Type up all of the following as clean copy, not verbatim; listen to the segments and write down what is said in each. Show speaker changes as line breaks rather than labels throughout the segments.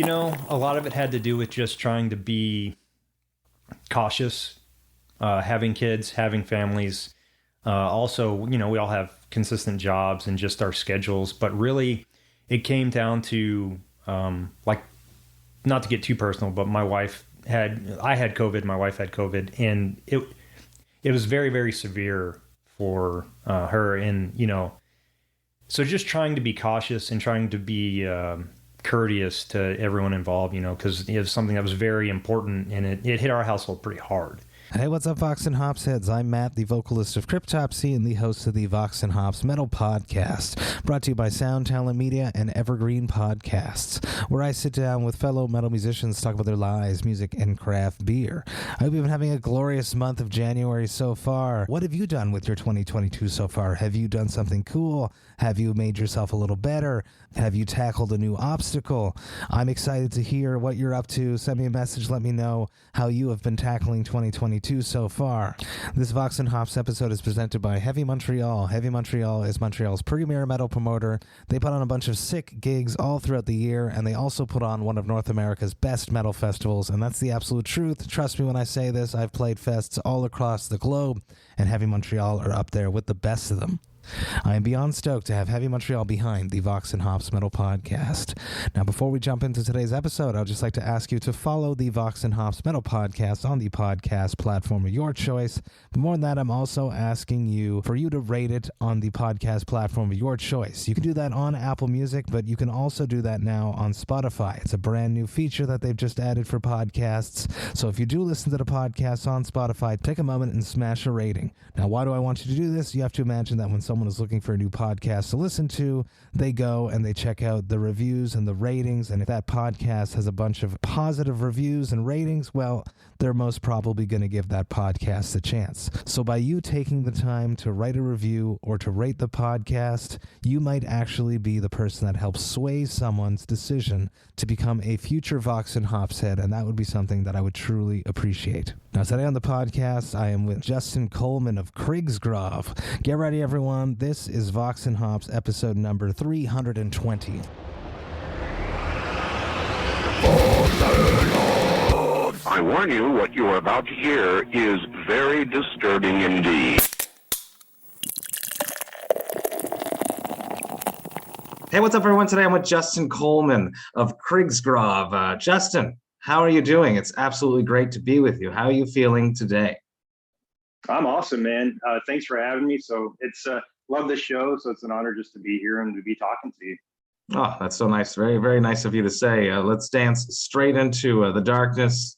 A lot of it had to do with just trying to be cautious, having kids, having families. Also, we all have consistent jobs and just our schedules, but really it came down to, not to get too personal, but I had COVID, my wife had COVID, and it was very, very severe for her. And, so just trying to be cautious and trying to be courteous to everyone involved, because it was something that was very important, and it hit our household pretty hard.
Hey, what's up, Vox and Hops heads? I'm Matt, the vocalist of Cryptopsy and the host of the Vox and Hops Metal Podcast, brought to you by Soundtalent Media and Evergreen Podcasts, where I sit down with fellow metal musicians to talk about their lives, music, and craft beer. I hope you've been having a glorious month of January so far. What have you done with your 2022 so far? Have you done something cool? Have you made yourself a little better? Have you tackled a new obstacle? I'm excited to hear what you're up to. Send me a message. Let me know how you have been tackling 2022 so far. This Vox and Hops episode is presented by Heavy Montreal. Heavy Montreal is Montreal's premier metal promoter. They put on a bunch of sick gigs all throughout the year, and they also put on one of North America's best metal festivals, and that's the absolute truth. Trust me when I say this. I've played fests all across the globe, and Heavy Montreal are up there with the best of them. I am beyond stoked to have Heavy Montreal behind the Vox and Hops Metal Podcast. Now, before we jump into today's episode, I'd just like to ask you to follow the Vox and Hops Metal Podcast on the podcast platform of your choice. But more than that, I'm also asking you for you to rate it on the podcast platform of your choice. You can do that on Apple Music, but you can also do that now on Spotify. It's a brand new feature that they've just added for podcasts. So if you do listen to the podcast on Spotify, take a moment and smash a rating. Now, why do I want you to do this? You have to imagine that when someone is looking for a new podcast to listen to, they go and they check out the reviews and the ratings, and if that podcast has a bunch of positive reviews and ratings, well, they're most probably going to give that podcast a chance. So by you taking the time to write a review or to rate the podcast, you might actually be the person that helps sway someone's decision to become a future Vox and Hops head, and that would be something that I would truly appreciate. Now, today on the podcast, I am with Justin Coleman of Krigsgrav. Get ready, everyone. This is Vox and Hops episode number 320.
I warn you, what you are about to hear is very disturbing indeed.
Hey, what's up, everyone? Today I'm with Justin Coleman of Krigsgrav. Justin, how are you doing? It's absolutely great to be with you. How are you feeling today?
I'm awesome, man. Thanks for having me. So it's love the show. So it's an honor just to be here and to be talking to you.
Oh, that's so nice. Very, very nice of you to say. Let's dance straight into the darkness.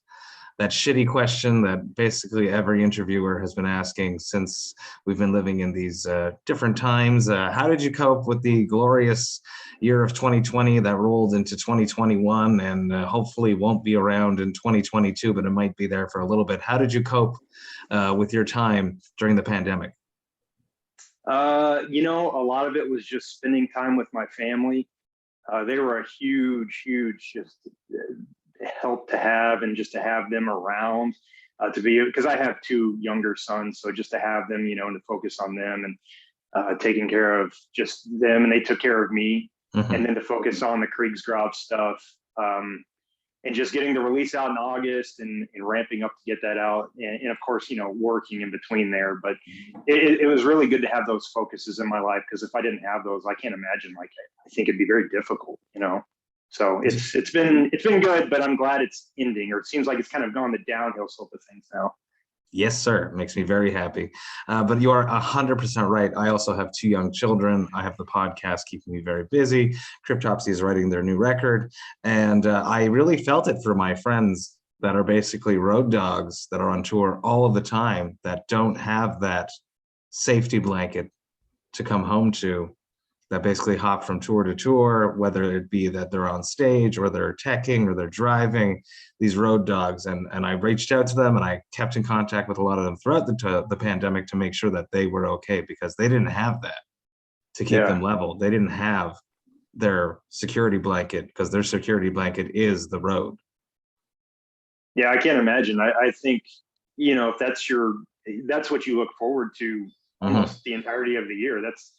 That shitty question that basically every interviewer has been asking since we've been living in these different times. How did you cope with the glorious year of 2020 that rolled into 2021 and hopefully won't be around in 2022, but it might be there for a little bit? How did you cope with your time during the pandemic?
A lot of it was just spending time with my family. They were a huge just help to have, and just to have them around, because I have two younger sons, so just to have them, and to focus on them and taking care of just them, and they took care of me. Mm-hmm. And then to focus on the Krigsgrav stuff, and just getting the release out in August and ramping up to get that out, and of course, working in between there. But it was really good to have those focuses in my life, because if I didn't have those, I can't imagine. I think it'd be very difficult, So it's been good, but I'm glad it's ending, or it seems like it's kind of gone the downhill slope of things now.
Yes, sir. Makes me very happy. But you are 100% right. I also have two young children. I have the podcast keeping me very busy. Cryptopsy is writing their new record. And I really felt it for my friends that are basically road dogs that are on tour all of the time, that don't have that safety blanket to come home to, that basically hop from tour to tour, whether it be that they're on stage or they're teching or they're driving, these road dogs. And I reached out to them, and I kept in contact with a lot of them throughout the pandemic to make sure that they were okay, because they didn't have that to keep them level. They didn't have their security blanket, because their security blanket is the road.
Yeah, I can't imagine. I think, if that's what you look forward to almost the entirety of the year, that's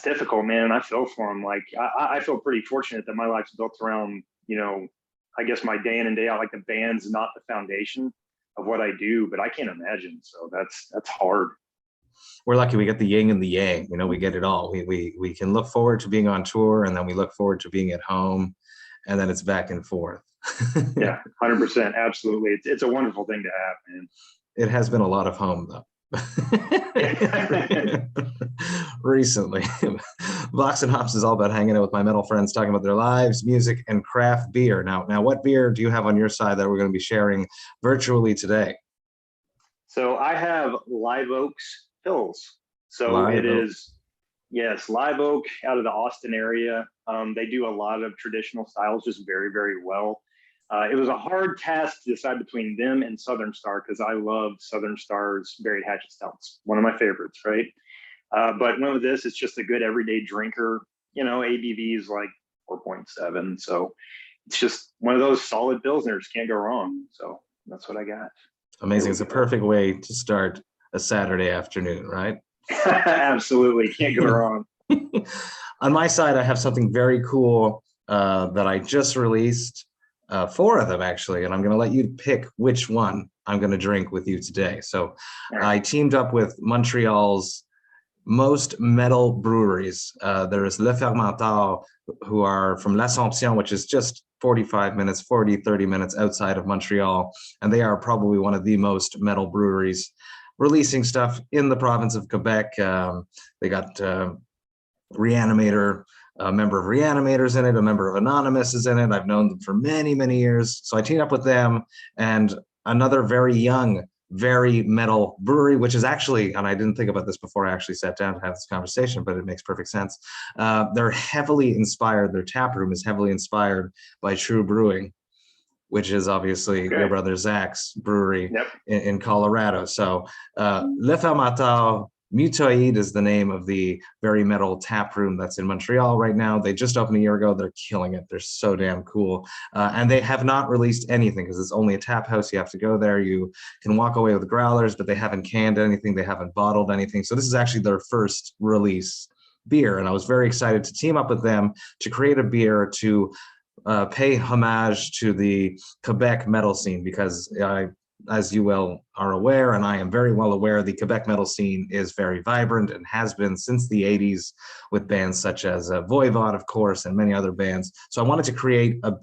difficult, man. And I feel for them. I feel pretty fortunate that my life's built around I guess my day in and day out, like the band's not the foundation of what I do, but I can't imagine. So that's hard.
We're lucky we get the yin and the yang. We get it all. We can look forward to being on tour, and then we look forward to being at home, and then it's back and forth.
Yeah, 100%. Absolutely. It's a wonderful thing to have, man.
It has been a lot of home, though. Recently. Vox&Hops is all about hanging out with my metal friends, talking about their lives, music, and craft beer. Now, what beer do you have on your side that we're going to be sharing virtually today?
So I have Live Oak's Pilz. So
Live
it
Oak.
is, yes, Live Oak out of the Austin area. They do a lot of traditional styles just very, very well. It was a hard task to decide between them and Southern Star because I love Southern Star's Buried Hatchet Stouts, one of my favorites, right? But went with this. It's just a good everyday drinker. ABV is like 4.7. So it's just one of those solid Pilsners. Can't go wrong. So that's what I got.
Amazing. It's a perfect way to start a Saturday afternoon, right?
Absolutely. Can't go wrong.
On my side, I have something very cool that I just released. 4 of them, actually, and I'm going to let you pick which one I'm going to drink with you today. So I teamed up with Montreal's most metal breweries. There is Le Fermentor, who are from L'Assomption, which is just 30 minutes outside of Montreal. And they are probably one of the most metal breweries releasing stuff in the province of Quebec. They got Reanimator, a member of Reanimator's in it, a member of Anonymous is in it. I've known them for many, many years. So I teamed up with them and another very young, very metal brewery, which is actually, and I didn't think about this before I actually sat down to have this conversation, but it makes perfect sense. They're heavily inspired, their tap room is heavily inspired by True Brewing, which is obviously your brother Zach's brewery in Colorado. So Le Fermentor Mutoïde is the name of the very metal tap room that's in Montreal right now. They just opened a year ago. They're killing it. They're so damn cool. And they have not released anything because it's only a tap house. You have to go there. You can walk away with growlers, but they haven't canned anything. They haven't bottled anything. So this is actually their first release beer. And I was very excited to team up with them to create a beer to pay homage to the Quebec metal scene because as you well are aware, and I am very well aware, the Quebec metal scene is very vibrant and has been since the 80s with bands such as Voivod, of course, and many other bands. So I wanted to create a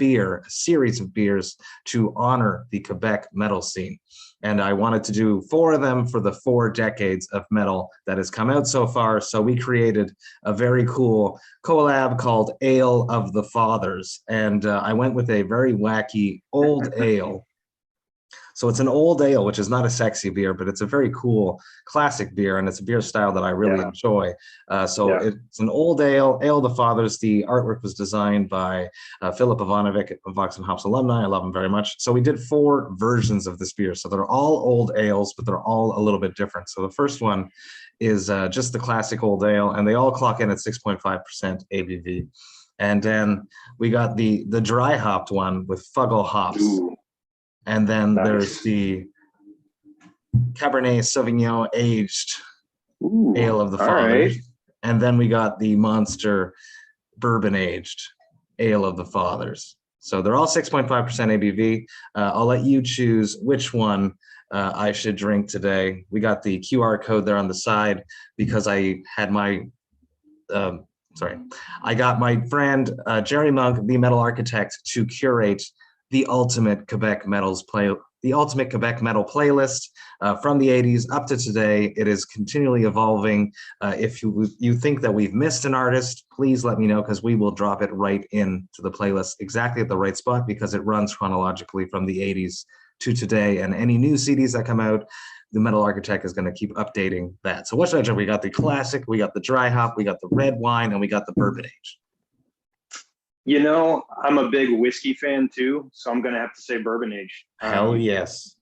series of beers to honor the Quebec metal scene. And I wanted to do 4 of them for the 4 decades of metal that has come out so far. So we created a very cool collab called Ale of the Fathers. And I went with a very wacky old ale. So it's an old ale, which is not a sexy beer, but it's a very cool classic beer, and it's a beer style that I really enjoy. It's an old ale, Ale of the Fathers. The artwork was designed by Philip Ivanovic, a Vox&Hops alumni. I love him very much. So we did 4 versions of this beer. So they're all old ales, but they're all a little bit different. So the first one is just the classic old ale, and they all clock in at 6.5% ABV. And then we got the dry hopped one with Fuggle hops.
Ooh.
And then there's the Cabernet Sauvignon aged Ale of the Fathers. Right. And then we got the Monster Bourbon aged Ale of the Fathers. So they're all 6.5% ABV. I'll let you choose which one I should drink today. We got the QR code there on the side because I had I got my friend Jerry Monk, the metal architect, to curate the ultimate Quebec metal playlist from the 80s up to today. It is continually evolving. If you think that we've missed an artist, please let me know because we will drop it right into the playlist exactly at the right spot because it runs chronologically from the 80s to today. And any new CDs that come out, the metal architect is going to keep updating that. So what should I drink? We got the classic, we got the dry hop, we got the red wine, and we got the bourbon age.
I'm a big whiskey fan too, so I'm going to have to say bourbon age.
Hell yes.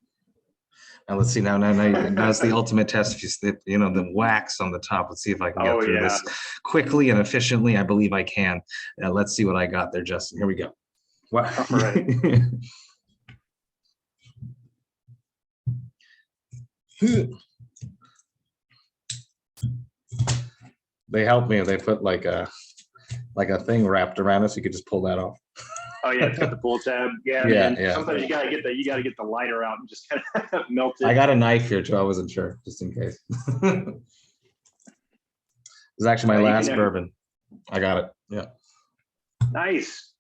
Now let's see. Now's the ultimate test. If you slip, the wax on the top. Let's see if I can get through this quickly and efficiently. I believe I can. Let's see what I got there, Justin. Here we go. Wow.
All right.
They helped me. They put like a thing wrapped around it so you could just pull that off.
Oh yeah, it's got the pull tab. Yeah,
Yeah,
man.
yeah.
Sometimes you gotta get the lighter out and just kind of melt it.
I got a knife here too. I wasn't sure, just in case. This is actually my last bourbon. I got it. Yeah.
Nice.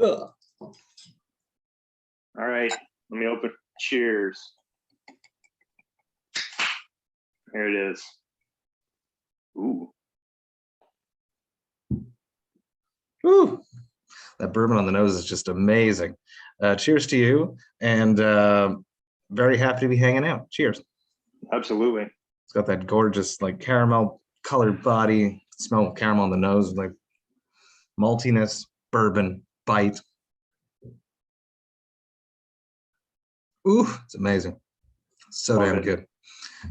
Ugh.
All right, let me open. Cheers. Here it is. Ooh.
Ooh. That bourbon on the nose is just amazing. Cheers to you, and very happy to be hanging out. Cheers.
Absolutely.
It's got that gorgeous like caramel colored body, smell of caramel on the nose, like maltiness, bourbon, bite. Ooh, it's amazing. So damn good.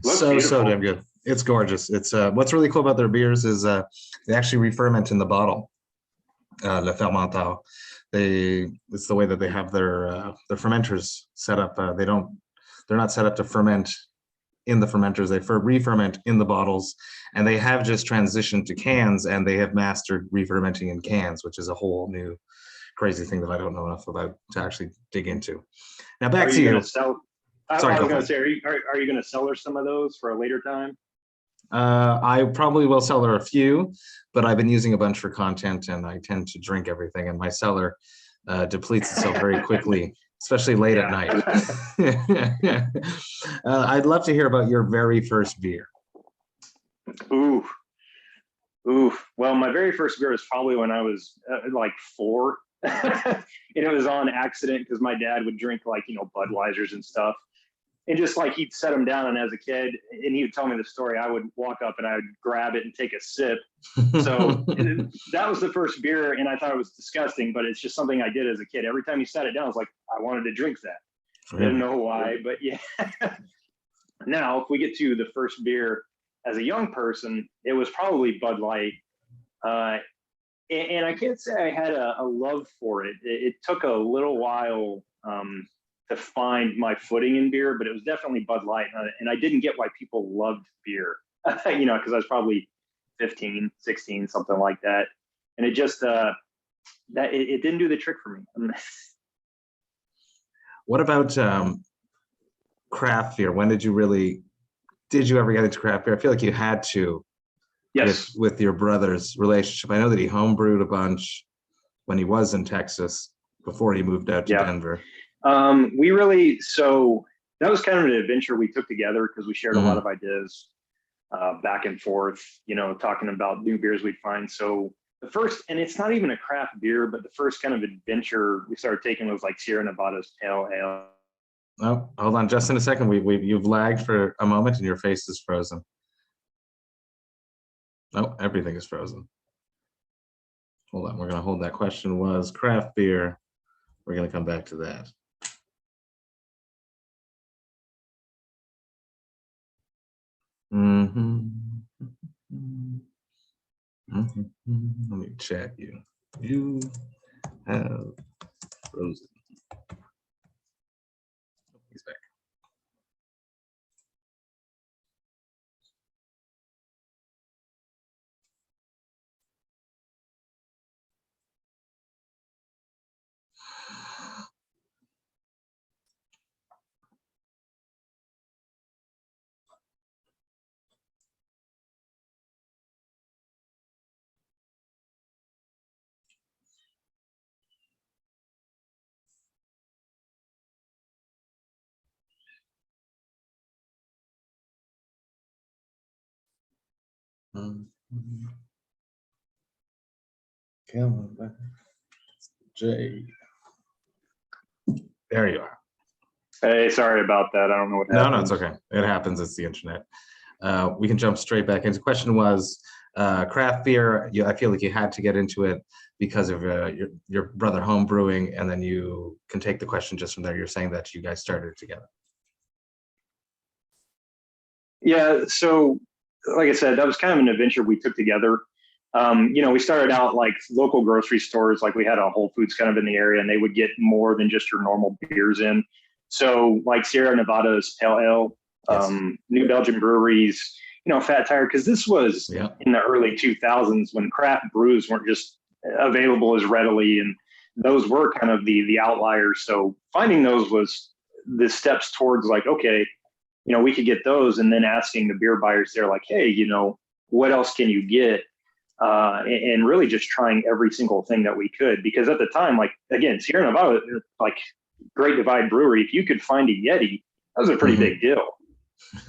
So damn good. It's gorgeous. It's what's really cool about their beers is they actually re-ferment in the bottle. Le Fermentor. It's the way that they have their fermenters set up. They're not set up to ferment in the fermenters. They re-ferment in the bottles, and they have just transitioned to cans, and they have mastered re-fermenting in cans, which is a whole new crazy thing that I don't know enough about to actually dig into. Now back to you.
Sorry, I was going to say, are you going to sell her some of those for a later time?
I probably will sell her a few, but I've been using a bunch for content, and I tend to drink everything, and my cellar depletes itself very quickly, especially late at night. I'd love to hear about your very first beer.
Ooh. Well, my very first beer was probably when I was like 4. And it was on accident because my dad would drink like, Budweisers and stuff. And just like he'd set them down, and as a kid, and he would tell me the story, I would walk up and I would grab it and take a sip. So that was the first beer, and I thought it was disgusting, but it's just something I did as a kid. Every time he sat it down, I was like, I wanted to drink that. I didn't know why, but yeah. Now, if we get to the first beer as a young person, it was probably Bud Light. And I can't say I had a love for it. It took a little while to find my footing in beer, but it was definitely Bud Light. And I didn't get why people loved beer, because I was probably 15, 16, something like that. And it just, it didn't do the trick for me.
What about craft beer? When did you ever get into craft beer? I feel like you had to.
Yes.
With your brother's relationship. I know that he homebrewed a bunch when he was in Texas before he moved out to Denver.
So that was kind of an adventure we took together because we shared a lot of ideas back and forth, talking about new beers we'd find. So the first, and it's not even a craft beer, but the first kind of adventure we started taking was like Sierra Nevada's Pale Ale.
Oh, hold on just in a second. You've lagged for a moment and your face is frozen. No, everything is frozen. Hold on, we're going to hold that question was craft beer. We're going to come back to that. Let me chat you. You have frozen. He's back. Come on back. Jay. There you are.
Hey, sorry about that. I don't know what happened.
No, it's okay. It happens. It's the internet. We can jump straight back into the question was craft beer. I feel like you had to get into it because of your brother home brewing, and then you can take the question just from there. You're saying that you guys started together.
Yeah, so like I said, that was kind of an adventure we took together. We started out like local grocery stores, like we had a Whole Foods kind of in the area, and they would get more than just your normal beers in. So like Sierra Nevada's Pale Ale, New Belgium breweries, Fat Tire, because this was in the early 2000s when craft brews weren't just available as readily. And those were kind of the outliers. So finding those was the steps towards like, okay, we could get those, and then asking the beer buyers there like, hey, what else can you get? And really just trying every single thing that we could, because at the time, like, again, Sierra Nevada, like Great Divide Brewery, if you could find a Yeti, that was a pretty big deal.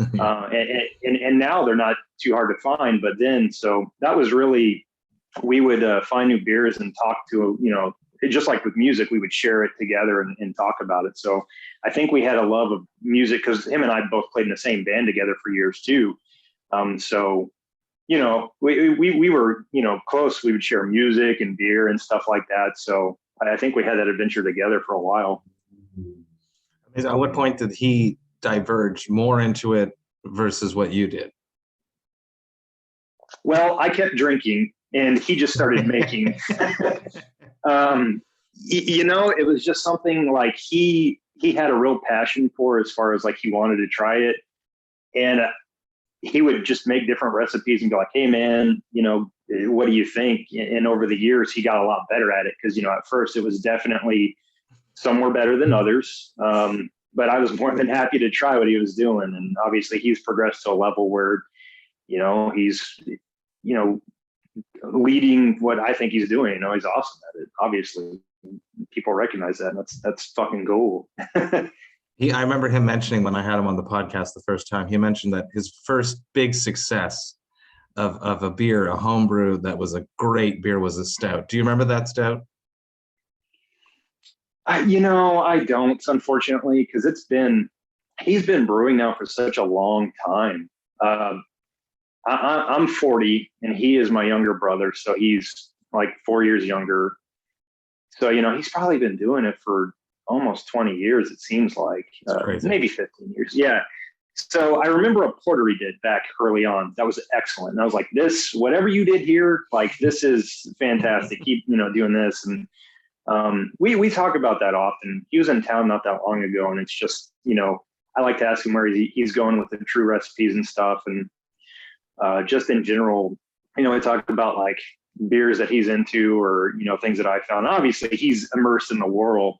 And now they're not too hard to find, but then, so that was really, we would find new beers and talk to, just like with music, we would share it together and talk about it. So I think we had a love of music because him and I both played in the same band together for years too. So, we were, close. We would share music and beer and stuff like that. So I think we had that adventure together for a while.
At what point did he diverge more into it versus what you did?
Well, I kept drinking and he just started making. It was just something like he had a real passion for, as far as like he wanted to try it. And he would just make different recipes and be like, hey man, what do you think? And over the years, he got a lot better at it. Cause at first it was definitely some were better than others. But I was more than happy to try what he was doing. And obviously he's progressed to a level where, he's, leading what I think he's doing. He's awesome at it. Obviously people recognize that. And that's fucking cool.
I remember him mentioning when I had him on the podcast the first time, he mentioned that his first big success of a beer, a homebrew that was a great beer, was a stout. Do you remember that stout?
I don't, unfortunately, because he's been brewing now for such a long time. I'm 40 and he is my younger brother. So he's like 4 years younger. So, he's probably been doing it for almost 20 years, it seems like, maybe 15 years. Yeah. So I remember a porter he did back early on. That was excellent. And I was like, whatever you did here, like, this is fantastic. Keep, doing this. And we talk about that often. He was in town not that long ago. And it's just, I like to ask him where he's going with the true recipes and stuff. And just in general, we talk about like beers that he's into, or, things that I found. Obviously he's immersed in the world,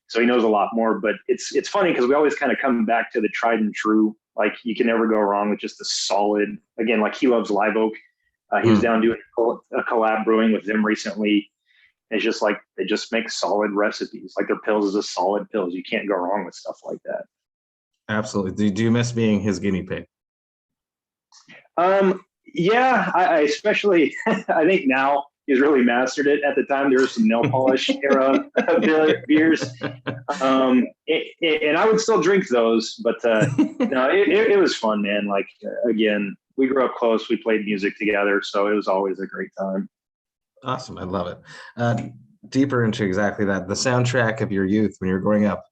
so he knows a lot more, but it's funny because we always kind of come back to the tried and true. Like, you can never go wrong with just a solid, again, like he loves Live Oak. He was down doing a collab brewing with them recently. It's just like, they just make solid recipes. Like, their Pilz is a solid Pilz. You can't go wrong with stuff like that.
Absolutely. Do you miss being his guinea pig?
Yeah, I especially, I think now he's really mastered it. At the time, there was some nail polish era beers. And I would still drink those, but no, it was fun, man. Like, again, we grew up close. We played music together, so it was always a great time.
Awesome. I love it. Deeper into exactly that, the soundtrack of your youth when you were growing up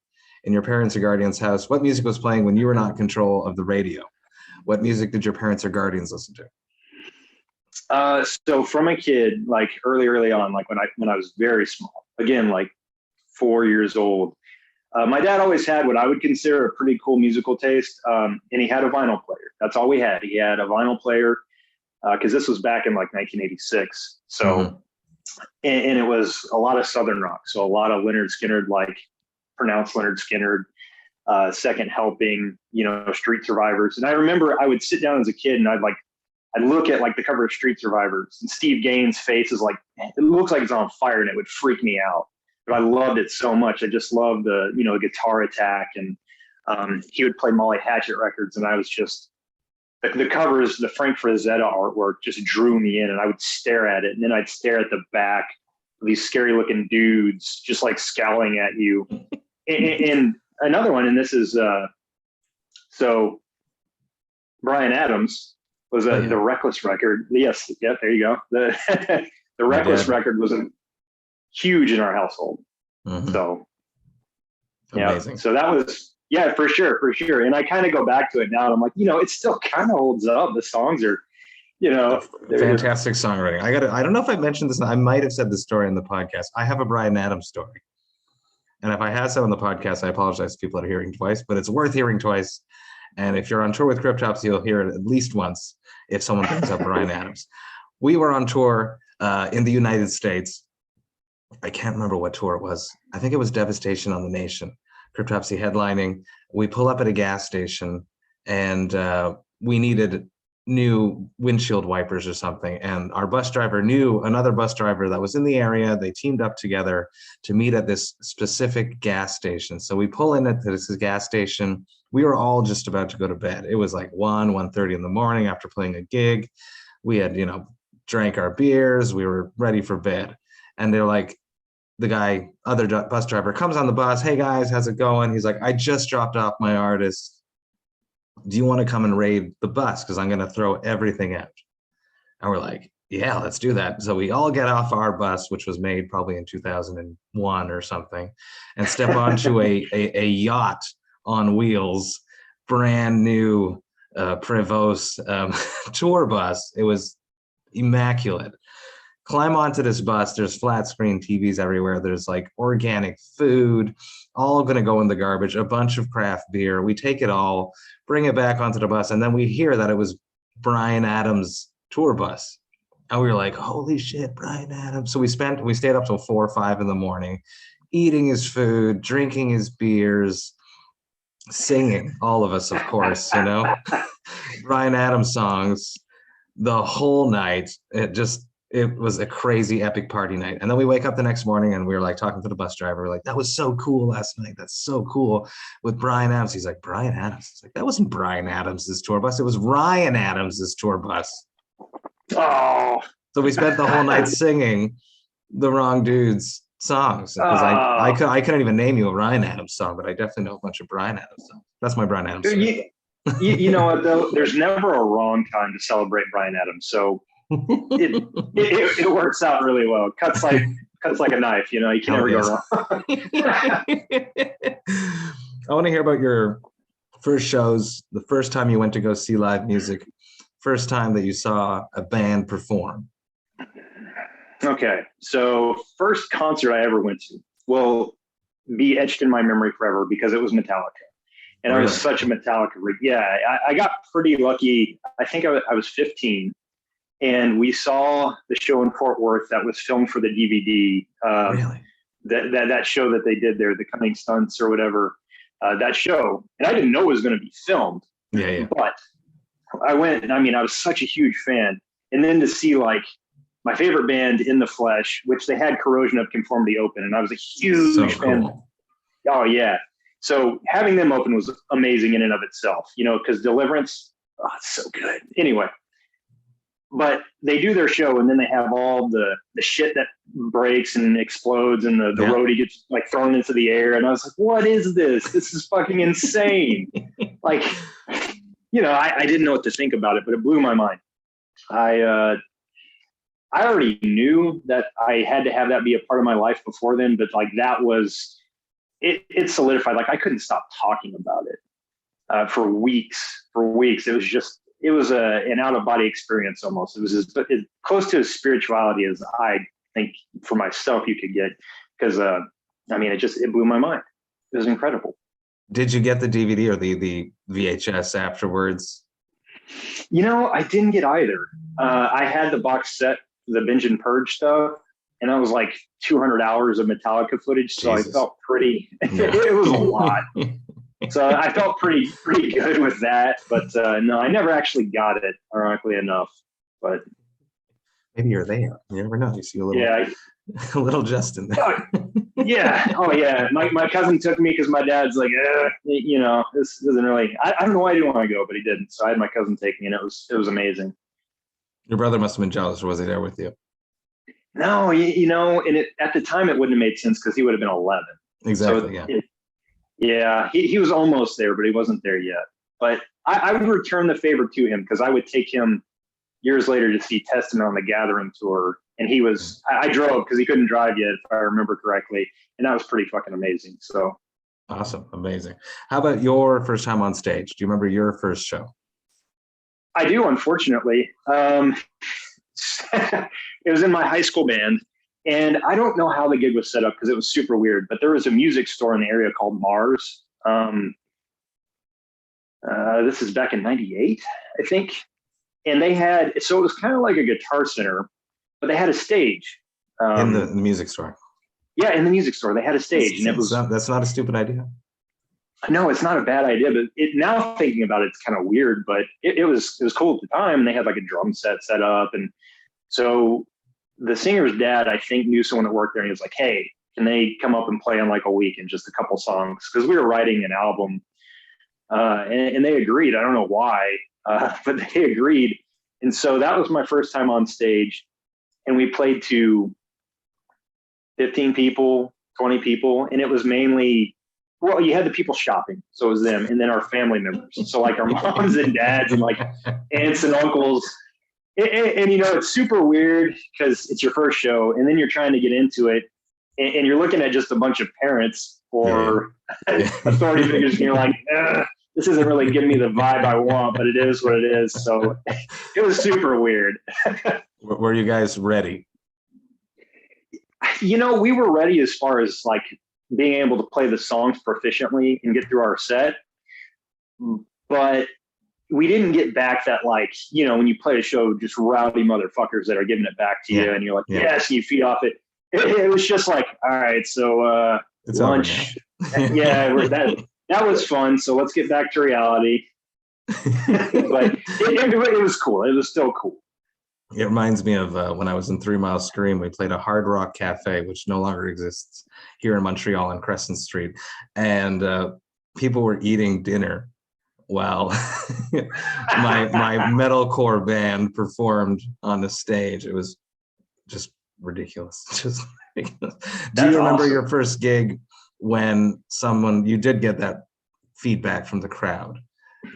in your parents' or guardians' house, what music was playing when you were not in control of the radio? What music did your parents or guardians listen to?
So from a kid, like early on, like when I was very small, again, like 4 years old, my dad always had what I would consider a pretty cool musical taste. And he had a vinyl player. That's all we had. He had a vinyl player, cause this was back in like 1986. So, and it was a lot of Southern rock. So a lot of Lynyrd Skynyrd, like pronounced Lynyrd Skynyrd, Second Helping, Street Survivors. And I remember I would sit down as a kid and I'd look at like the cover of Street Survivors, and Steve Gaines' face is like, it looks like it's on fire, and it would freak me out. But I loved it so much. I just loved the, guitar attack, and he would play Molly Hatchet records, and I was just, the covers, the Frank Frazetta artwork just drew me in, and I would stare at it, and then I'd stare at the back of these scary looking dudes just like scowling at you. And another one, and this is so Bryan Adams was the Reckless record. Yes, yeah, there you go. The Reckless record was huge in our household. So
amazing.
Yeah, so that was, yeah, for sure. And I kind of go back to it now, and I'm like, it still kind of holds up. The songs are,
fantastic songwriting. I don't know if I mentioned this. I might have said this story in the podcast. I have a Bryan Adams story. And if I had some on the podcast, I apologize to people that are hearing twice, but it's worth hearing twice. And if you're on tour with Cryptops, you'll hear it at least once if someone brings up Bryan Adams. We were on tour in the United States, I can't remember what tour it was. I think it was Devastation on the Nation. Cryptopsy headlining. We pull up at a gas station, and we needed new windshield wipers or something. And our bus driver knew another bus driver that was in the area. They teamed up together to meet at this specific gas station. So we pull in at this gas station. We were all just about to go to bed. It was like 1:30 in the morning after playing a gig. We had, drank our beers. We were ready for bed. And they're like, other bus driver comes on the bus. Hey guys, how's it going? He's like, I just dropped off my artist. Do you want to come and raid the bus? Because I'm going to throw everything out. And we're like, yeah, let's do that. So we all get off our bus, which was made probably in 2001 or something, and step onto a yacht on wheels, brand new Prevost tour bus. It was immaculate. Climb onto this bus. There's flat screen TVs everywhere. There's like organic food, all going to go in the garbage, a bunch of craft beer. We take it all, bring it back onto the bus, and then we hear that it was Bryan Adams' tour bus. And we were like, holy shit, Bryan Adams. So we stayed up till 4 or 5 in the morning, eating his food, drinking his beers, singing, all of us, of course, Bryan Adams songs the whole night. It was a crazy epic party night. And then we wake up the next morning and we were like talking to the bus driver. We're like, that was so cool last night. That's so cool with Bryan Adams. He's like, Bryan Adams? It's like, that wasn't Bryan Adams' tour bus. It was Ryan Adams' tour bus.
Oh.
So we spent the whole night singing the wrong dude's songs. Because I couldn't even name you a Ryan Adams song, but I definitely know a bunch of Bryan Adams songs. That's my Bryan Adams song.
You know what, though? There's never a wrong time to celebrate Bryan Adams. So it works out really well. Cuts like a knife, you can never go wrong.
I want to hear about your first shows, the first time you went to go see live music, first time that you saw a band perform.
Okay, so first concert I ever went to will be etched in my memory forever because it was Metallica. And really? I was such a Metallica freak. Yeah, I got pretty lucky. I think I was 15. And we saw the show in Fort Worth that was filmed for the DVD.
Really?
That show that they did there, the Cunning Stunts or whatever, that show. And I didn't know it was going to be filmed.
Yeah.
But I went, and I was such a huge fan. And then to see like my favorite band in the flesh, which they had Corrosion of Conformity open, and I was a huge fan.
Cool.
Oh yeah. So having them open was amazing in and of itself, because Deliverance, it's so good. Anyway. But they do their show, and then they have all the shit that breaks and explodes, and the roadie gets like thrown into the air. And I was like, what is this? This is fucking insane. Like, I didn't know what to think about it, but it blew my mind. I already knew that I had to have that be a part of my life before then, but like that was, it solidified. Like I couldn't stop talking about it for weeks. It was an out-of-body experience almost. It was as close to spirituality as I think for myself you could get, because it blew my mind. It was incredible.
Did you get the DVD or the VHS afterwards?
I didn't get either. I had the box set, the Binge and Purge stuff, and that was like 200 hours of Metallica footage. So Jesus. I felt pretty. It was a lot. So I felt pretty good with that, but no, I never actually got it, ironically enough. But
maybe you're there. You never know. You see a little Justin there.
Yeah. Oh yeah. My cousin took me because my dad's like, this doesn't really. I don't know why I didn't want to go, but he didn't. So I had my cousin take me, and it was amazing. Your
brother must have been jealous, or was he there with you?
No, and at the time it wouldn't have made sense because he would have been 11.
Exactly.
So yeah, he was almost there, but he wasn't there yet. But I would return the favor to him because I would take him years later to see Testament on the Gathering tour. And I drove because he couldn't drive yet, if I remember correctly. And that was pretty fucking amazing. So
awesome. Amazing. How about your first time on stage? Do you remember your first show?
I do, unfortunately. It was in my high school band. And I don't know how the gig was set up because it was super weird, but there was a music store in the area called Mars. This is back in 98, I think. And so it was kind of like a Guitar Center, but they had a stage.
In the music store.
Yeah, in the music store, they had a stage, and it was
that's not a stupid idea.
No, it's not a bad idea, but now thinking about it, it's kind of weird, but it was cool at the time. And they had like a drum set up. And so the singer's dad, I think, knew someone that worked there, and he was like, hey, can they come up and play on like a week and just a couple songs? Because we were writing an album, and they agreed. I don't know why, but they agreed. And so that was my first time on stage, and we played to 15 people, 20 people, and it was mainly, well, you had the people shopping, so it was them, and then our family members. So like our moms and dads and like aunts and uncles. And you know, it's super weird because it's your first show, and then you're trying to get into it, and you're looking at just a bunch of parents or authority figures, and you're like, this isn't really giving me the vibe I want, but it is what it is. So it was super weird.
Were you guys ready?
You know, we were ready as far as like being able to play the songs proficiently and get through our set. But we didn't get back that, like, you know, when you play a show, just rowdy motherfuckers that are giving it back to you, and you're like, yes, and you feed off it. It was just like, all right, so
it's
lunch. That was fun. So let's get back to reality. But it was cool. It was still cool.
It reminds me of when I was in 3 Mile Scream. We played a Hard Rock Cafe, which no longer exists here in Montreal on Crescent Street. And people were eating dinner while my metalcore band performed on the stage. It was just ridiculous. Just ridiculous. Do you remember your first gig when you did get that feedback from the crowd?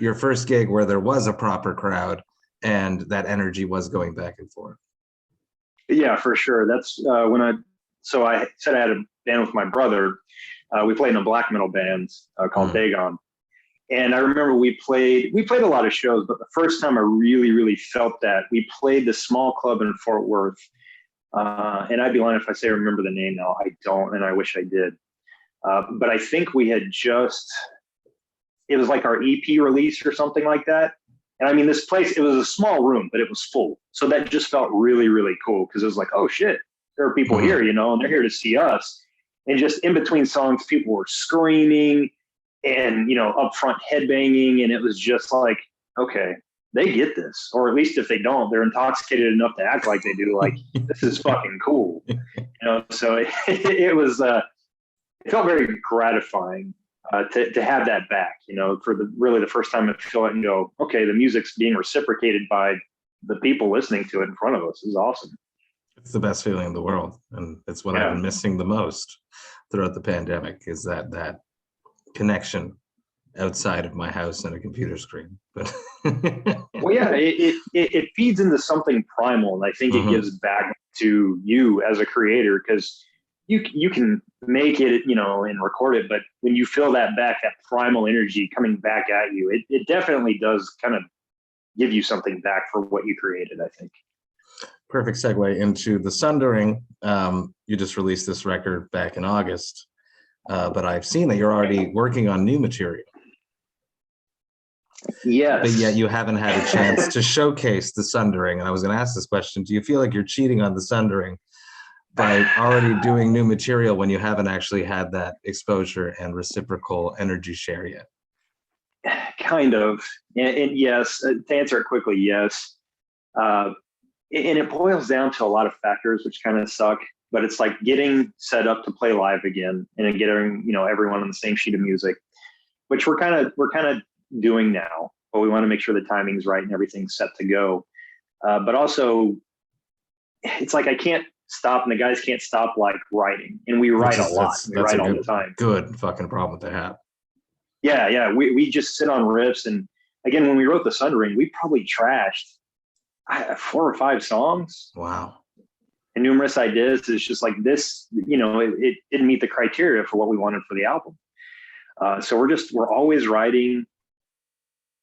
Your first gig where there was a proper crowd and that energy was going back and forth?
Yeah, for sure. That's when I said I had a band with my brother. We played in a black metal band called Dagon. And I remember we played a lot of shows, but the first time I really, really felt that, we played the small club in Fort Worth. And I'd be lying if I say I remember the name now. I don't, and I wish I did. But I think we had it was like our EP release or something like that. And I mean, this place, it was a small room, but it was full. So that just felt really, really cool, because it was like, oh shit, there are people here, you know, and they're here to see us. And just in between songs, people were screaming and, you know, up front headbanging. And it was just like, okay, they get this. Or at least if they don't, they're intoxicated enough to act like they do. Like, this is fucking cool. You know, so it was, it felt very gratifying to have that back, you know, for the first time I feel it and go, okay, the music's being reciprocated by the people listening to it in front of us. Is awesome.
It's the best feeling in the world. And it's what I've been missing the most throughout the pandemic, is that connection outside of my house and a computer screen. But
well, yeah, it feeds into something primal. And I think it gives back to you as a creator, because you can make it, you know, and record it, but when you feel that back, that primal energy coming back at you, it definitely does kind of give you something back for what you created, I think.
Perfect segue into the Sundering. You just released this record back in August, but I've seen that you're already working on new material.
Yes.
But yet you haven't had a chance to showcase the Sundering. And I was going to ask this question: do you feel like you're cheating on the Sundering by already doing new material when you haven't actually had that exposure and reciprocal energy share yet?
Kind of. And yes, to answer it quickly, yes. And it boils down to a lot of factors, which kind of suck, but it's like getting set up to play live again and getting, you know, everyone on the same sheet of music, which we're kind of doing now, but we want to make sure the timing's right and everything's set to go. But also, it's like I can't stop, and the guys can't stop like writing, and we write a lot. We write all the time.
Good fucking problem to have.
Yeah. We just sit on riffs, and again, when we wrote the Sundering, we probably trashed 4 or 5 songs.
Wow.
And numerous ideas. It's just like this, you know, it didn't meet the criteria for what we wanted for the album. So we're always writing,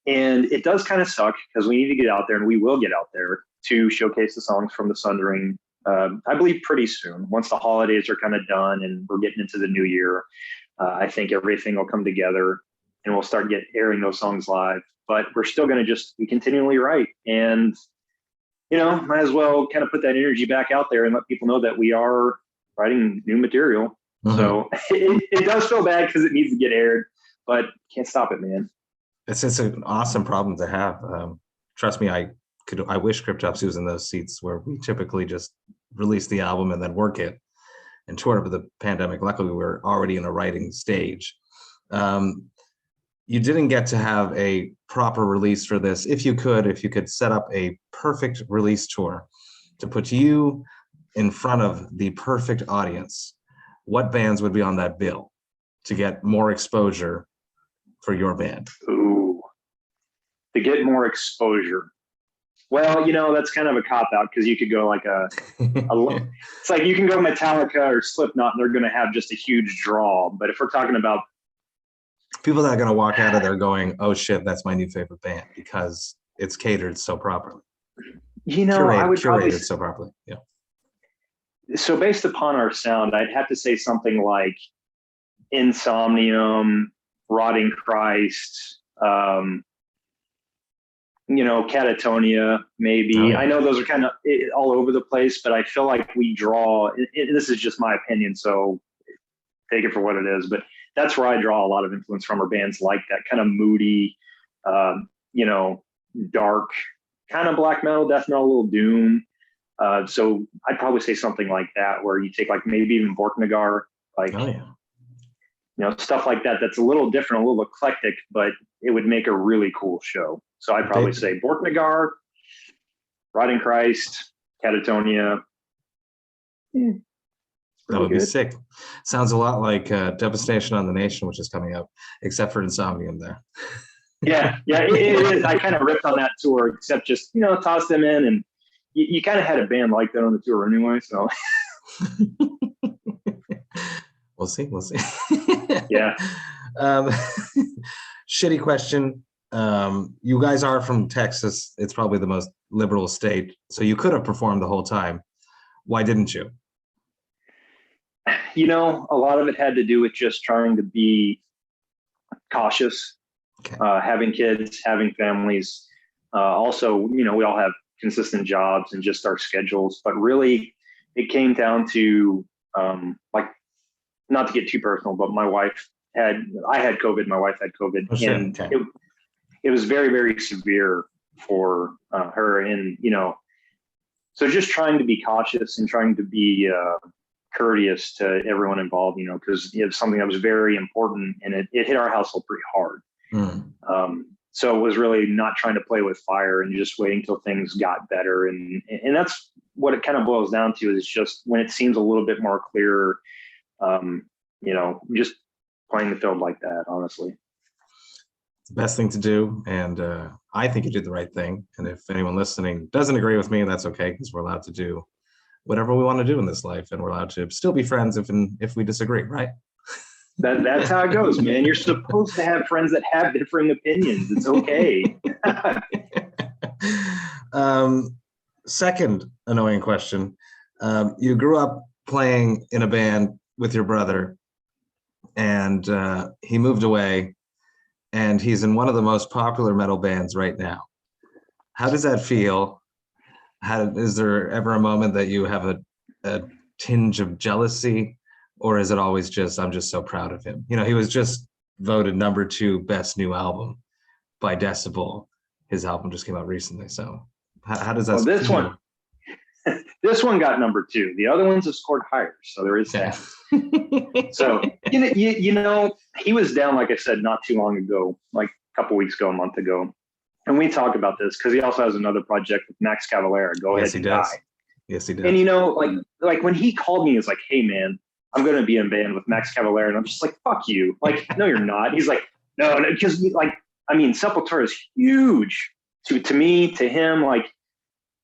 and it does kind of suck because we need to get out there, and we will get out there to showcase the songs from the Sundering. I believe pretty soon, once the holidays are kind of done and we're getting into the new year, I think everything will come together and we'll start airing those songs live. But we're still going to we continually write, and, you know, might as well kind of put that energy back out there and let people know that we are writing new material. So it does feel bad because it needs to get aired, but can't stop it, man.
It's an awesome problem to have. Trust me, I wish Cryptopsy was in those seats where we typically just release the album and then work it and tour. But the pandemic, luckily, we were already in a writing stage. You didn't get to have a proper release for this. If you could set up a perfect release tour to put you in front of the perfect audience, what bands would be on that bill to get more exposure for your band?
Ooh, to get more exposure. Well, that's kind of a cop-out because you could go like it's like you can go Metallica or Slipknot and they're going to have just a huge draw. But if we're talking about
people that are going to walk out of there going, oh shit, that's my new favorite band because it's catered so properly.
I would probably
curated so properly. Yeah.
So based upon our sound, I'd have to say something like Insomnium, Rotting Christ, Catatonia, maybe.
Oh, yeah.
I know those are kind of all over the place, but I feel like we draw, this is just my opinion, so take it for what it is, but that's where I draw a lot of influence from, are bands like that, kind of moody, dark, kind of black metal, death metal, a little doom. So I'd probably say something like that, where you take like maybe even Borknagar, like, stuff like that. That's a little different, a little eclectic, but it would make a really cool show. So I'd probably say Borknagar, Rotting Christ, Catatonia.
That would be sick. Sounds a lot like Devastation on the Nation, which is coming up, except for Insomnium there.
Yeah, it is. I kind of ripped on that tour, except just, toss them in, and you kind of had a band like that on the tour anyway, so.
We'll see.
Yeah.
Shitty question. You guys are from Texas. It's probably the most liberal state. So you could have performed the whole time. Why didn't you?
A lot of it had to do with just trying to be cautious, having kids, having families. Also, we all have consistent jobs and just our schedules. But really, it came down to, not to get too personal, but I had COVID, my wife had COVID, and it was very, very severe for her. And, so just trying to be cautious and trying to be courteous to everyone involved, because it was something that was very important, and it hit our household pretty hard. So it was really not trying to play with fire and just waiting until things got better. And that's what it kind of boils down to, is just when it seems a little bit more clear, just playing the field like that, honestly.
It's the best thing to do. And I think you did the right thing. And if anyone listening doesn't agree with me, that's okay, because we're allowed to do whatever we want to do in this life. And we're allowed to still be friends if we disagree, right?
That's how it goes, man. You're supposed to have friends that have differing opinions. It's okay.
Second annoying question. You grew up playing in a band with your brother, and he moved away, and he's in one of the most popular metal bands right now. How does that feel? Is there ever a moment that you have a tinge of jealousy, or is it always just, I'm just so proud of him? He was just voted #2 best new album by Decibel. His album just came out recently. So how does that feel?
This one got #2. The other ones have scored higher, so there is that. So he was down, like I said, not too long ago, like a couple weeks ago, a month ago, and we talked about this because he also has another project with Max Cavalera. Yes, he does. And like when he called me, he was like, "Hey, man, I'm going to be in band with Max Cavalera," and I'm just like, "Fuck you!" Like, no, you're not. He's like, "No," because Sepultura is huge to me, to him, like.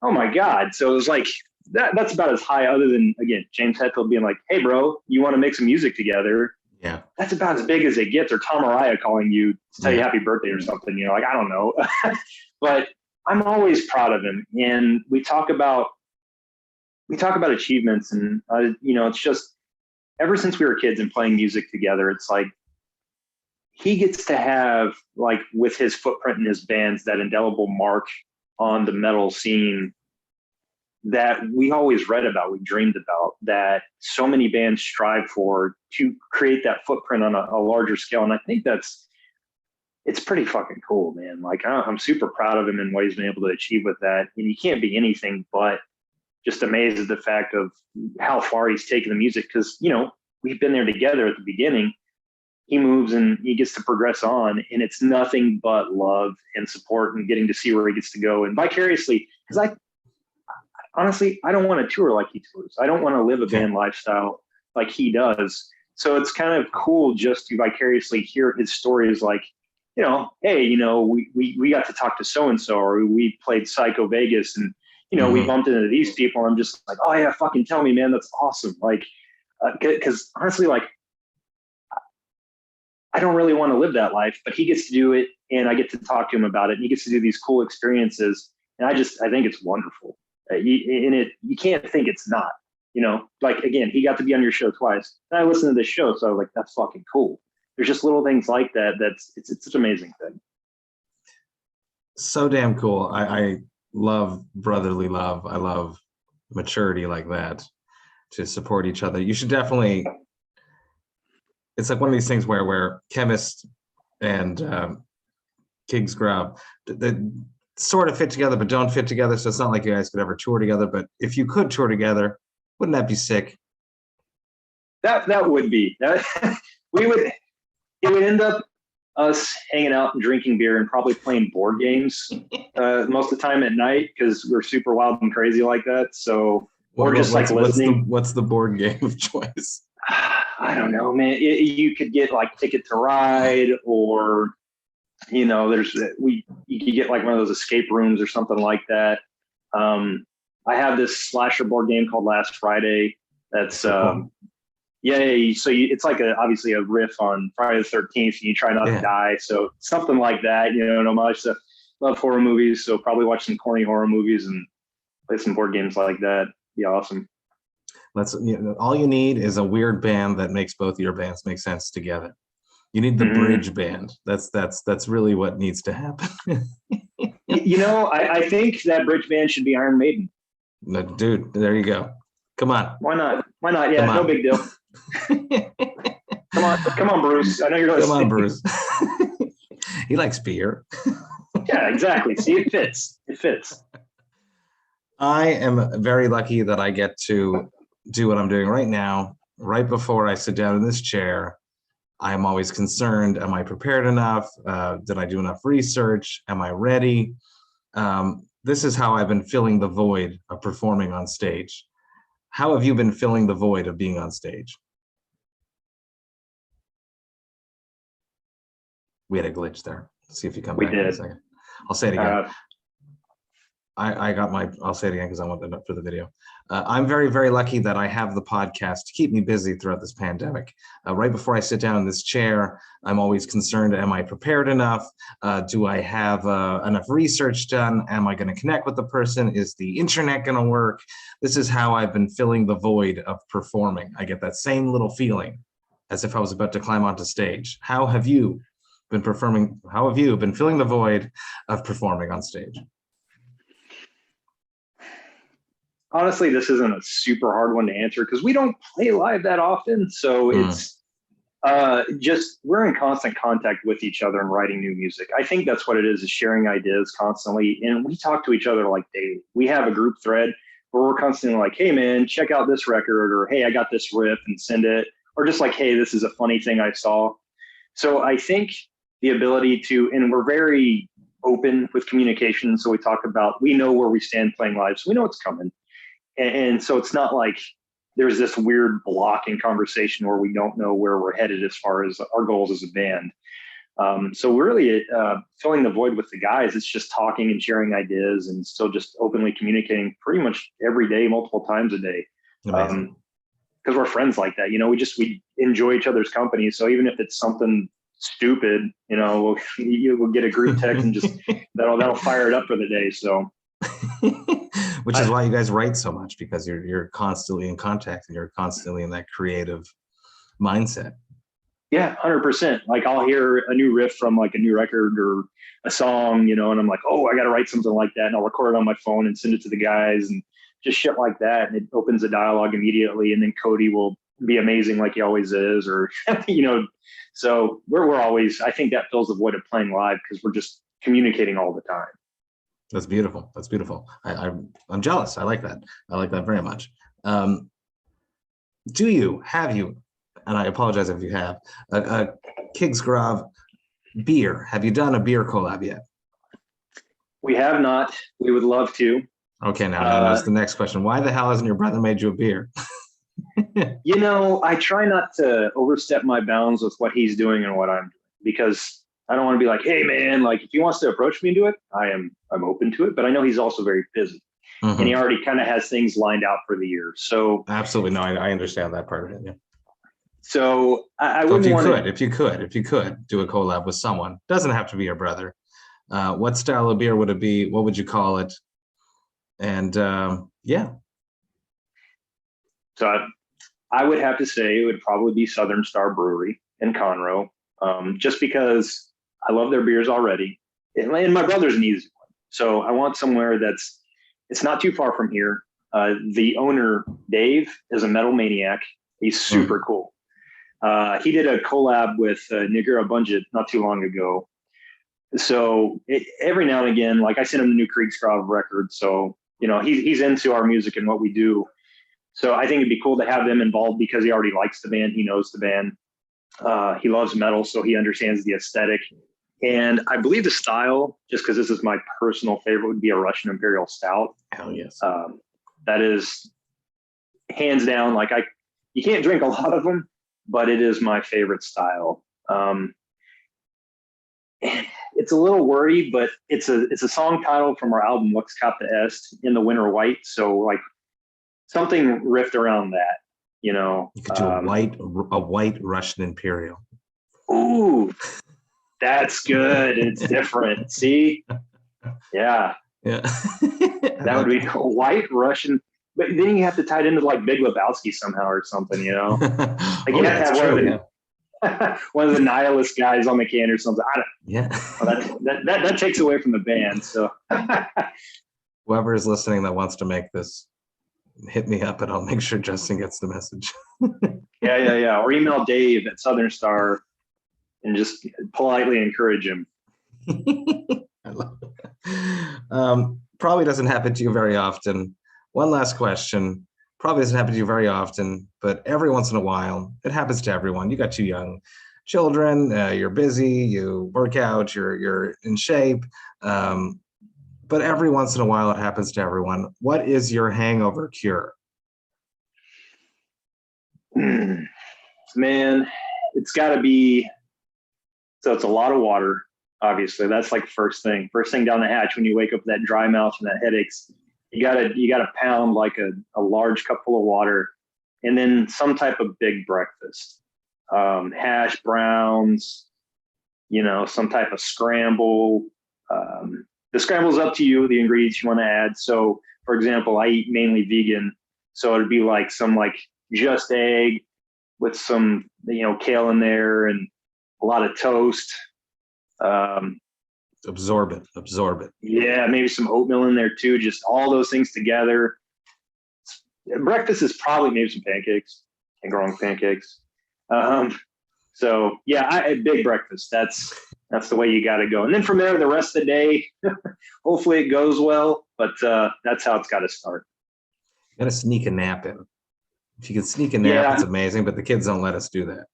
Oh my God. So it was like, that's about as high, other than, again, James Hetfield being like, "Hey bro, you want to make some music together?"
Yeah.
That's about as big as it gets. Or Tom Araya calling you to tell you happy birthday or something, I don't know. But I'm always proud of him. And we talk about achievements, and, it's just, ever since we were kids and playing music together, it's like, he gets to have, like, with his footprint in his bands, that indelible mark on the metal scene that we always read about, we dreamed about, that so many bands strive for, to create that footprint on a larger scale. And I think it's pretty fucking cool, man. Like I'm super proud of him and what he's been able to achieve with that. And you can't be anything but just amazed at the fact of how far he's taken the music. Cause we've been there together at the beginning. He moves and he gets to progress on, and it's nothing but love and support and getting to see where he gets to go. And vicariously, because honestly, I don't want to tour like he tours. I don't want to live a band lifestyle like he does. So it's kind of cool just to vicariously hear his stories, like, hey, we got to talk to so-and-so, or we played Psycho Vegas, and, we bumped into these people. And I'm just like, oh yeah, fucking tell me, man, that's awesome. Like, because honestly, like, I don't really want to live that life, but he gets to do it, and I get to talk to him about it, and he gets to do these cool experiences. And I think it's wonderful. You can't think it's not, like, again, he got to be on your show twice. And I listened to this show, so I was like, that's fucking cool. There's just little things like that. It's such an amazing thing.
So damn cool. I love brotherly love. I love maturity like that, to support each other. You should definitely, it's like one of these things where chemist and Krigsgrav, they sort of fit together, but don't fit together. So it's not like you guys could ever tour together. But if you could tour together, wouldn't that be sick?
That would be. It would end up us hanging out and drinking beer and probably playing board games most of the time at night, because we're super wild and crazy like that. So we're just like listening.
What's the board game of choice?
I don't know, man. You could get like Ticket to Ride, or you could get like one of those escape rooms or something like that. I have this slasher board game called Last Friday. That's so it's like obviously a riff on Friday the 13th, and you try not to die. So something like that, no much. Love horror movies, so probably watch some corny horror movies and play some board games like that. Be awesome.
All you need is a weird band that makes both of your bands make sense together. You need the bridge band. That's really what needs to happen.
I think that bridge band should be Iron Maiden.
No, dude, there you go. Come on.
Why not? Yeah, no big deal. Come on, Bruce. I know you're listening.
Come on, Bruce. He likes beer.
Yeah, exactly. See, it fits.
I am very lucky that I get to do what I'm doing right now. Right before I sit down in this chair, I'm always concerned, am I prepared enough? Did I do enough research? Am I ready? This is how I've been filling the void of performing on stage. How have you been filling the void of being on stage? We had a glitch there. Let's see if you come back in a second. I'll say it again. I'll say it again because I want that for the video. I'm very, very lucky that I have the podcast to keep me busy throughout this pandemic. Right before I sit down in this chair, I'm always concerned, am I prepared enough? Do I have enough research done? Am I going to connect with the person? Is the internet going to work? This is how I've been filling the void of performing. I get that same little feeling as if I was about to climb onto stage. How have you been performing? How have you been filling the void of performing on stage?
Honestly, this isn't a super hard one to answer because we don't play live that often. So it's just we're in constant contact with each other and writing new music. I think that's what it is sharing ideas constantly. And we talk to each other like daily. We have a group thread where we're constantly like, hey, man, check out this record, or hey, I got this riff, and send it. Or just like, hey, this is a funny thing I saw. So I think the ability to, and we're very open with communication. So we know where we stand playing live. So we know what's coming. And so it's not like there's this weird block in conversation where we don't know where we're headed as far as our goals as a band. So we're really filling the void with the guys. It's just talking and sharing ideas and still just openly communicating pretty much every day, multiple times a day. Because we're friends like that. We enjoy each other's company. So even if it's something stupid, we'll get a group text and just that'll fire it up for the day. So.
Which is why you guys write so much, because you're constantly in contact and you're constantly in that creative mindset.
Yeah, 100%. Like I'll hear a new riff from like a new record or a song, and I'm like, oh, I got to write something like that, and I'll record it on my phone and send it to the guys, and just shit like that. And it opens the dialogue immediately. And then Cody will be amazing like he always is, or, so we're always, I think that fills the void of playing live because we're just communicating all the time.
That's beautiful. That's beautiful. I'm jealous. I like that. I like that very much. Have you, and I apologize if you have, a Krigsgrav beer? Have you done a beer collab yet?
We have not. We would love to.
Okay, now that's the next question. Why the hell hasn't your brother made you a beer?
I try not to overstep my bounds with what he's doing and what I'm doing, because I don't want to be like, hey man, like if he wants to approach me and do it, I'm open to it. But I know he's also very busy, and he already kind of has things lined out for the year. So
absolutely, no, I understand that part of it. Yeah.
So I wouldn't want to.
If you could do a collab with someone, doesn't have to be your brother. What style of beer would it be? What would you call it? And yeah.
So I would have to say it would probably be Southern Star Brewery in Conroe, just because I love their beers already. And my brother's an easy one. So I want somewhere it's not too far from here. The owner, Dave, is a metal maniac. He's super cool. He did a collab with Nigura Bunget not too long ago. So every now and again, like I sent him the new Krigsgrav record. So, he's into our music and what we do. So I think it'd be cool to have them involved because he already likes the band. He knows the band. He loves metal, so he understands the aesthetic. And I believe the style, just because this is my personal favorite, would be a Russian Imperial Stout.
Hell yes.
That is hands down, you can't drink a lot of them, but it is my favorite style. It's a little wordy, but it's a song title from our album Lux Capta Est, In the Winter White. So something riffed around that, You
could do a white Russian Imperial.
Ooh, that's good. It's different. See? Yeah.
Yeah.
That would be a white Russian. But then you have to tie it into Big Lebowski somehow or something, You have to have one of the nihilist guys on the can or something. That takes away from the band. So
whoever is listening that wants to make this, hit me up and I'll make sure Justin gets the message.
Yeah. Or email Dave at Southern Star and just politely encourage him.
I love it. Probably doesn't happen to you very often. One last question. Probably doesn't happen to you very often, but every once in a while, it happens to everyone. You got 2 young children, you're busy, you work out, you're in shape, but every once in a while, it happens to everyone. What is your hangover cure?
Man, it's got to be, so it's a lot of water, obviously. That's first thing down the hatch when you wake up with that dry mouth and that headaches. You gotta pound a large cup full of water, and then some type of big breakfast, hash browns, some type of scramble. The scramble is up to you, the ingredients you want to add. So, for example, I eat mainly vegan, so it'd be some just egg with some kale in there and a lot of toast.
Absorb it.
Yeah, maybe some oatmeal in there too. Just all those things together. Breakfast is probably maybe some pancakes. Can't go wrong with pancakes. So yeah, big breakfast. That's the way you got to go. And then from there, the rest of the day, hopefully it goes well. But that's how it's got to start.
You got to sneak a nap in. If you can sneak a nap, it's amazing. But the kids don't let us do that.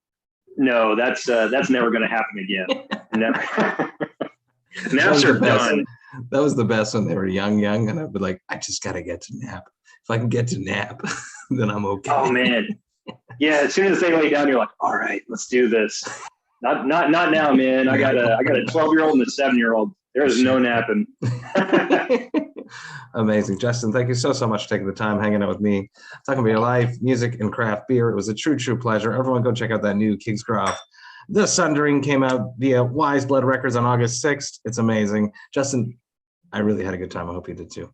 No, that's never going to happen again. Never. Naps are done.
That was the best when they were young, and I'd be like, I just gotta get to nap. If I can get to nap, then I'm okay.
Oh man, yeah. As soon as they lay down, you're like, all right, let's do this. Not now, man. I got a 12-year-old and a 7-year-old. There is no napping.
Amazing, Justin. Thank you so much for taking the time hanging out with me, talking about your life, music, and craft beer. It was a true pleasure. Everyone, go check out that new Krigsgrav. The Sundering came out via Wise Blood Records on August 6th. It's amazing. Justin, I really had a good time. I hope you did too.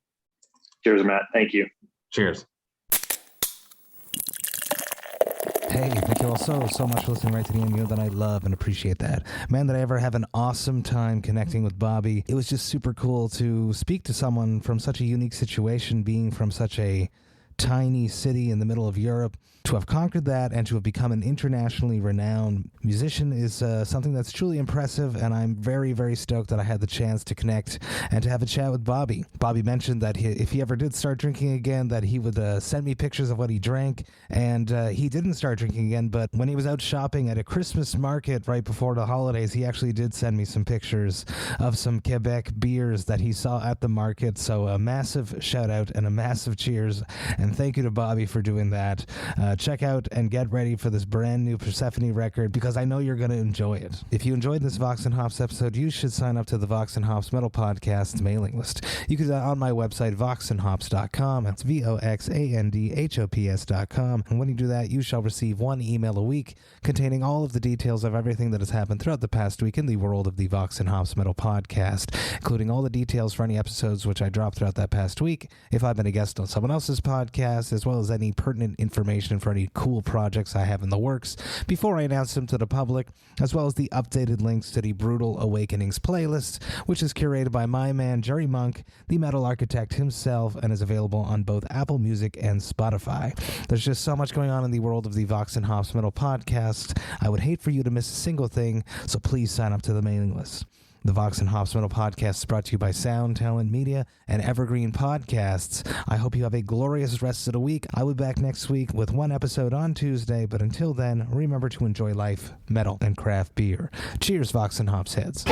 Cheers, Matt. Thank you.
Cheers.
Hey, thank you all so much for listening right to the end. You know that I love and appreciate that. Man, did I ever have an awesome time connecting with Bobby. It was just super cool to speak to someone from such a unique situation, being from such a tiny city in the middle of Europe. To have conquered that and to have become an internationally renowned musician is something that's truly impressive, and I'm very, very stoked that I had the chance to connect and to have a chat with Bobby. Bobby mentioned that if he ever did start drinking again, that he would send me pictures of what he drank, and he didn't start drinking again, but when he was out shopping at a Christmas market right before the holidays, he actually did send me some pictures of some Quebec beers that he saw at the market. So a massive shout out and a massive cheers, and thank you to Bobby for doing that. Check out and get ready for this brand new Persephone record, because I know you're going to enjoy it. If you enjoyed this Vox and Hops episode, you should sign up to the Vox and Hops Metal Podcast mailing list. You can on my website, voxandhops.com. That's VOXANDHOPS.com. And when you do that, you shall receive one email a week containing all of the details of everything that has happened throughout the past week in the world of the Vox and Hops Metal Podcast, including all the details for any episodes which I dropped throughout that past week, if I've been a guest on someone else's podcast, as well as any pertinent information for any cool projects I have in the works before I announce them to the public, as well as the updated links to the Brutal Awakenings playlist, which is curated by my man Jerry Monk, the metal architect himself, and is available on both Apple Music and Spotify. There's just so much going on in the world of the Vox and Hops Metal Podcast. I would hate for you to miss a single thing, so please sign up to the mailing list. The Vox and Hops Metal Podcast is brought to you by Sound Talent Media and Evergreen Podcasts. I hope you have a glorious rest of the week. I'll be back next week with one episode on Tuesday, but until then, remember to enjoy life, metal, and craft beer. Cheers, Vox and Hops heads.